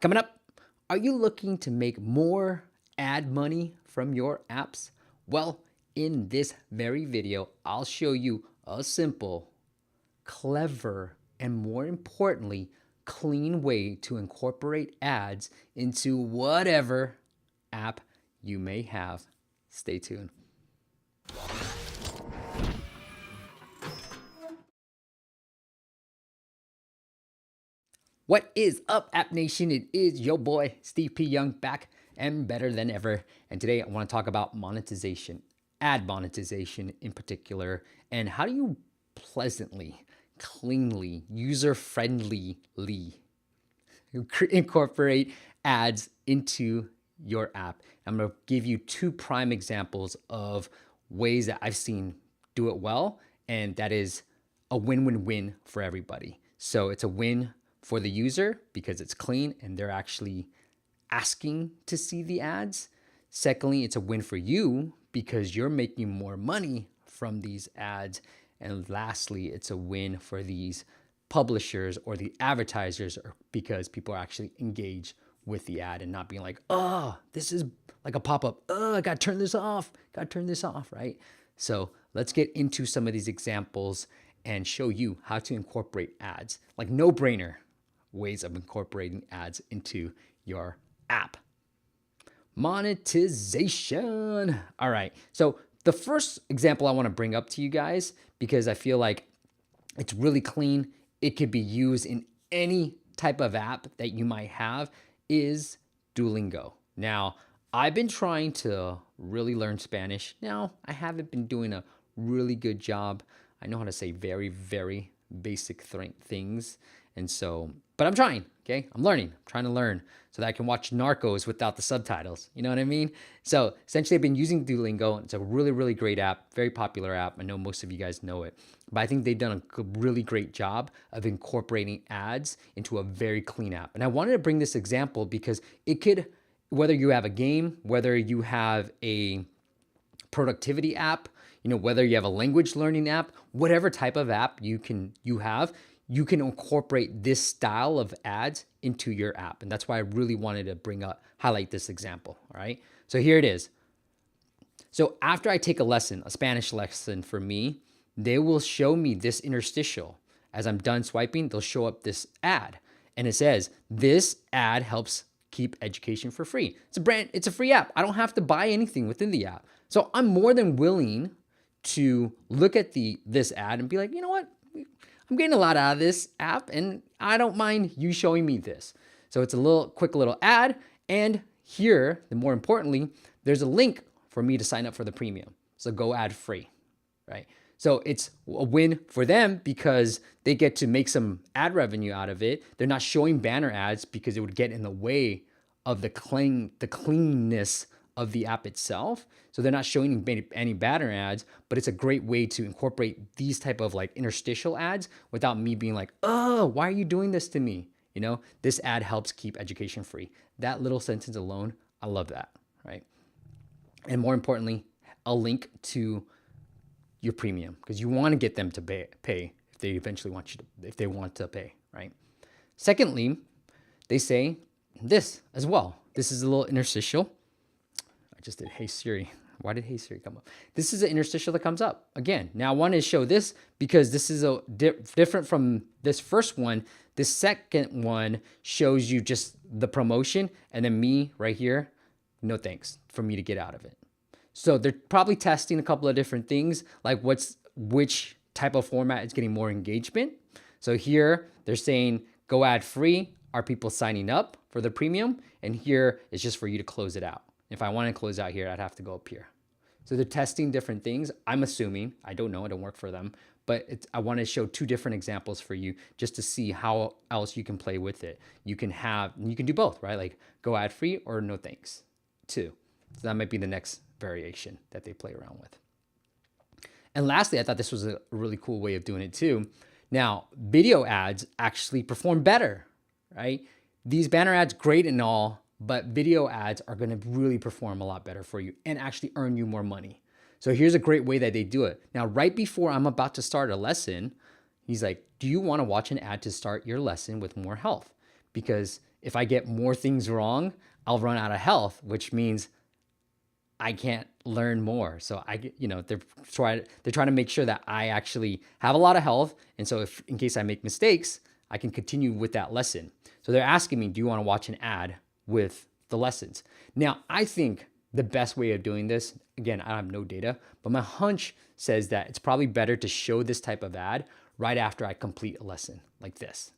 Coming up, are you looking to make more ad money from your apps? Well, in this very video, I'll show you a simple, clever, and more importantly, clean way to incorporate ads into whatever app you may have. Stay tuned. What is up, App Nation? It is your boy, Steve P. Young, back and better than ever. And today I want to talk about monetization, ad monetization in particular, and how do you pleasantly, cleanly, user-friendlyly incorporate ads into your app. I'm going to give you two prime examples of ways that I've seen do it well, and that is a win-win-win for everybody. So it's a win for the user because it's clean and they're actually asking to see the ads. Secondly, it's a win for you because you're making more money from these ads. And lastly, it's a win for these publishers or the advertisers because people are actually engaged with the ad and not being like, oh, this is like a pop-up. Oh, I gotta turn this off. Right? So let's get into some of these examples and show you how to incorporate ads, like no-brainer ways of incorporating ads into your app. Monetization. All right. So the first example I want to bring up to you guys, because I feel like it's really clean, it could be used in any type of app that you might have, is Duolingo. Now, I've been trying to really learn Spanish. Now, I haven't been doing a really good job. I know how to say very, very basic things. And so, but I'm trying, okay? I'm trying to learn so that I can watch Narcos without the subtitles. You know what I mean? So essentially I've been using Duolingo. It's a really, really great app, very popular app. I know most of you guys know it, but I think they've done a really great job of incorporating ads into a very clean app. And I wanted to bring this example because it could, whether you have a game, whether you have a productivity app, whether you have a language learning app, whatever type of app you can incorporate this style of ads into your app. And that's why I really wanted to highlight this example. All right. So here it is. So after I take a Spanish lesson for me, they will show me this interstitial. As I'm done swiping, they'll show up this ad. And it says, this ad helps keep education for free. It's a free app. I don't have to buy anything within the app. So I'm more than willing to look at this ad and be like, you know what? I'm getting a lot out of this app and I don't mind you showing me this. So it's a quick little ad. And here, more importantly, there's a link for me to sign up for the premium. So go ad free, right? So it's a win for them because they get to make some ad revenue out of it. They're not showing banner ads because it would get in the way of the cleanness of the app itself. So they're not showing any banner ads, but it's a great way to incorporate these type of like interstitial ads without me being like, oh, why are you doing this to me? This ad helps keep education free. That little sentence alone, I love that, right? And more importantly, a link to your premium because you want to get them to pay if they eventually if they want to pay, right? Secondly, they say this as well. This is a little interstitial. I just did Hey Siri. Why did Hey Siri come up? This is an interstitial that comes up. Again, now I wanted to show this because this is different from this first one. This second one shows you just the promotion and then me right here, no thanks, for me to get out of it. So they're probably testing a couple of different things, like which type of format is getting more engagement. So here they're saying go ad free. Are people signing up for the premium? And here it's just for you to close it out. If I want to close out here, I'd have to go up here. So they're testing different things. I'm assuming, I don't know, I don't work for them, but I want to show two different examples for you just to see how else you can play with it. You can do both, right? Like go ad free or no thanks too. So that might be the next variation that they play around with. And lastly, I thought this was a really cool way of doing it too. Now, video ads actually perform better, right? These banner ads, great and all, but video ads are going to really perform a lot better for you and actually earn you more money. So here's a great way that they do it. Now, right before I'm about to start a lesson, he's like, do you want to watch an ad to start your lesson with more health? Because if I get more things wrong, I'll run out of health, which means I can't learn more. So I get, they're trying to make sure that I actually have a lot of health. And so if in case I make mistakes, I can continue with that lesson. So they're asking me, do you want to watch an ad with the lessons? Now, I think the best way of doing this, again, I have no data, but my hunch says that it's probably better to show this type of ad right after I complete a lesson like this.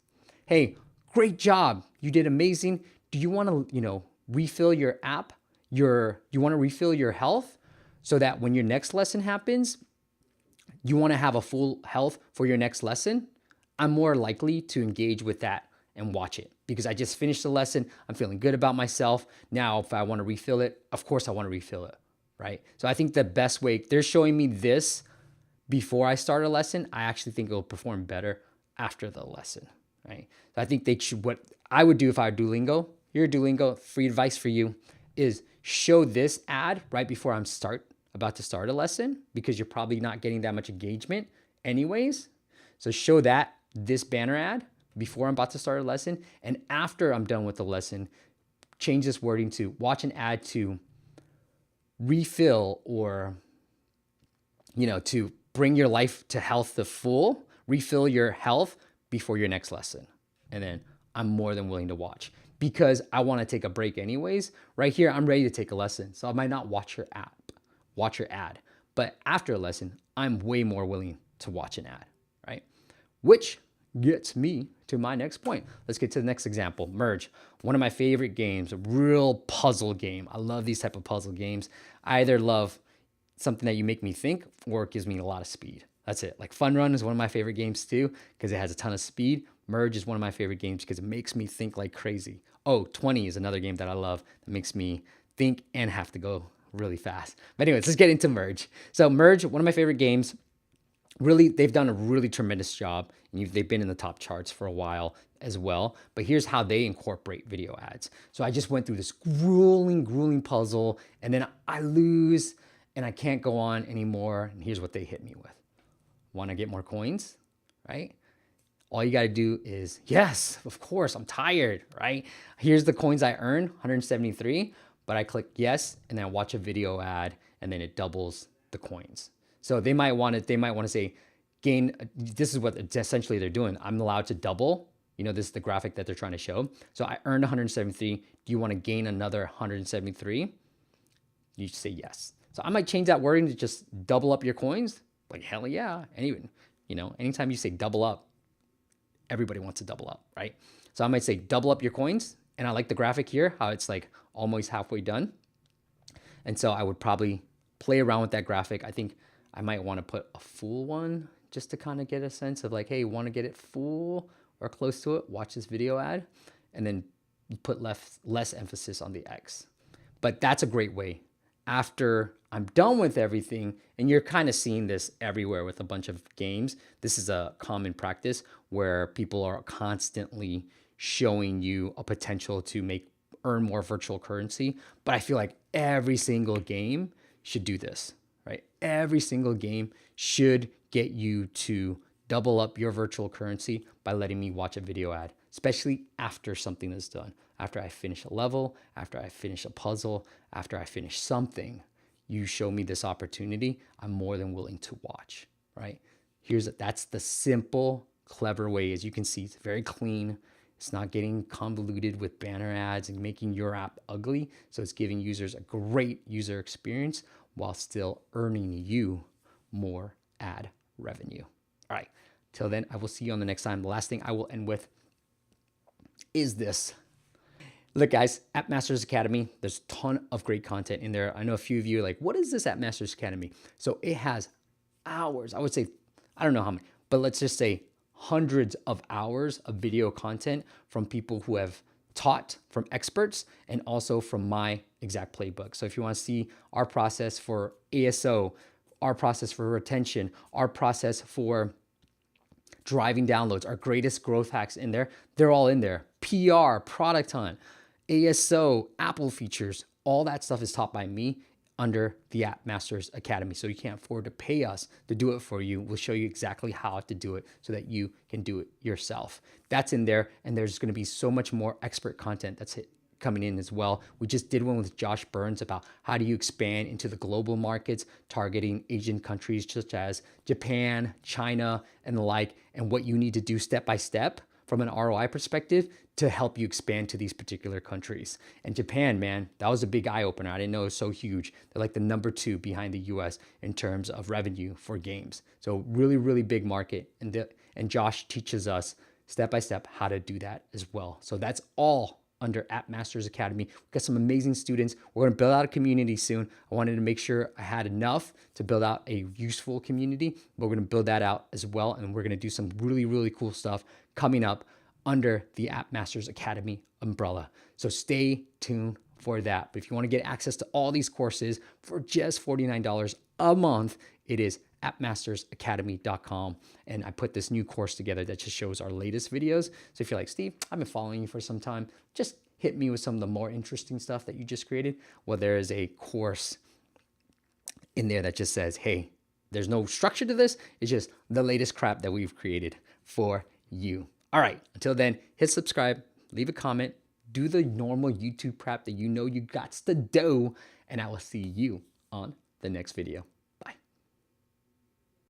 Hey, great job. You did amazing. Do you want to, refill your app? You want to refill your health so that when your next lesson happens, you want to have a full health for your next lesson? I'm more likely to engage with that and watch it because I just finished the lesson. I'm feeling good about myself. Now, if I want to refill it, of course I want to refill it, right? So I think the best way, they're showing me this before I start a lesson. I actually think it'll perform better after the lesson, right? So I think they should, what I would do if I were Duolingo, here Duolingo, free advice for you is show this ad right before I'm about to start a lesson because you're probably not getting that much engagement anyways. So show this banner ad before I'm about to start a lesson. And after I'm done with the lesson, change this wording to watch an ad to refill or, to bring your life to health to full, refill your health before your next lesson. And then I'm more than willing to watch because I want to take a break anyways. Right here, I'm ready to take a lesson. So I might not watch your ad. But after a lesson, I'm way more willing to watch an ad, right? Which gets me to my next point. Let's get to the next example, Merge. One of my favorite games, a real puzzle game. I love these type of puzzle games. I either love something that you make me think or it gives me a lot of speed. That's it. Like Fun Run is one of my favorite games too because it has a ton of speed. Merge is one of my favorite games because it makes me think like crazy. Oh, 20 is another game that I love that makes me think and have to go really fast. But anyways, let's get into Merge. So Merge, one of my favorite games. Really, they've done a really tremendous job. And they've been in the top charts for a while as well. But here's how they incorporate video ads. So I just went through this grueling puzzle and then I lose and I can't go on anymore. And here's what they hit me with. Want to get more coins, right? All you got to do is, yes, of course, I'm tired, right? Here's the coins I earned, 173, but I click yes, and then I watch a video ad, and then it doubles the coins. So they might want to say, gain, this is what essentially they're doing. I'm allowed to double, this is the graphic that they're trying to show. So I earned 173. Do you want to gain another 173? You say yes. So I might change that wording to just double up your coins. Like, hell yeah. And even, anytime you say double up, everybody wants to double up, right? So I might say double up your coins. And I like the graphic here, how it's like almost halfway done. And so I would probably play around with that graphic. I think I might want to put a full one just to kind of get a sense of like, hey, you want to get it full or close to it, watch this video ad, and then put less emphasis on the X. But that's a great way. After I'm done with everything, and you're kind of seeing this everywhere with a bunch of games, this is a common practice where people are constantly showing you a potential to earn more virtual currency. But I feel like every single game should do this, right? Every single game should get you to double up your virtual currency by letting me watch a video ad, especially after something is done. After I finish a level, after I finish a puzzle, after I finish something, you show me this opportunity, I'm more than willing to watch, right? That's the simple, clever way. As you can see, it's very clean. It's not getting convoluted with banner ads and making your app ugly. So it's giving users a great user experience while still earning you more ad revenue. All right, till then, I will see you on the next time. The last thing I will end with is this. Look, guys, App Masters Academy, there's a ton of great content in there. I know a few of you are like, what is this App Masters Academy? So it has hours, I would say, I don't know how many, but let's just say hundreds of hours of video content from people who have taught, from experts, and also from my exact playbook. So if you want to see our process for ASO, our process for retention, our process for driving downloads, our greatest growth hacks in there, they're all in there. PR, product hunt, ASO, Apple features, all that stuff is taught by me under the App Masters Academy. So you can't afford to pay us to do it for you. We'll show you exactly how to do it so that you can do it yourself. That's in there. And there's going to be so much more expert content that's coming in as well. We just did one with Josh Burns about how do you expand into the global markets, targeting Asian countries such as Japan, China, and the like, and what you need to do step by step from an ROI perspective to help you expand to these particular countries. And Japan, man, that was a big eye opener. I didn't know it was so huge. They're like the number 2 behind the US in terms of revenue for games. So really, really big market. And Josh teaches us step by step how to do that as well. So that's all under App Masters Academy. We've got some amazing students. We're going to build out a community soon. I wanted to make sure I had enough to build out a useful community, but we're going to build that out as well. And we're going to do some really, really cool stuff coming up under the App Masters Academy umbrella. So stay tuned for that. But if you want to get access to all these courses for just $49 a month, it is appmastersacademy.com. And I put this new course together that just shows our latest videos. So if you're like, Steve, I've been following you for some time, just hit me with some of the more interesting stuff that you just created. Well, there is a course in there that just says, hey, there's no structure to this. It's just the latest crap that we've created for you. All right, until then, hit subscribe, leave a comment, do the normal YouTube prep that you know you got to do, and I will see you on the next video.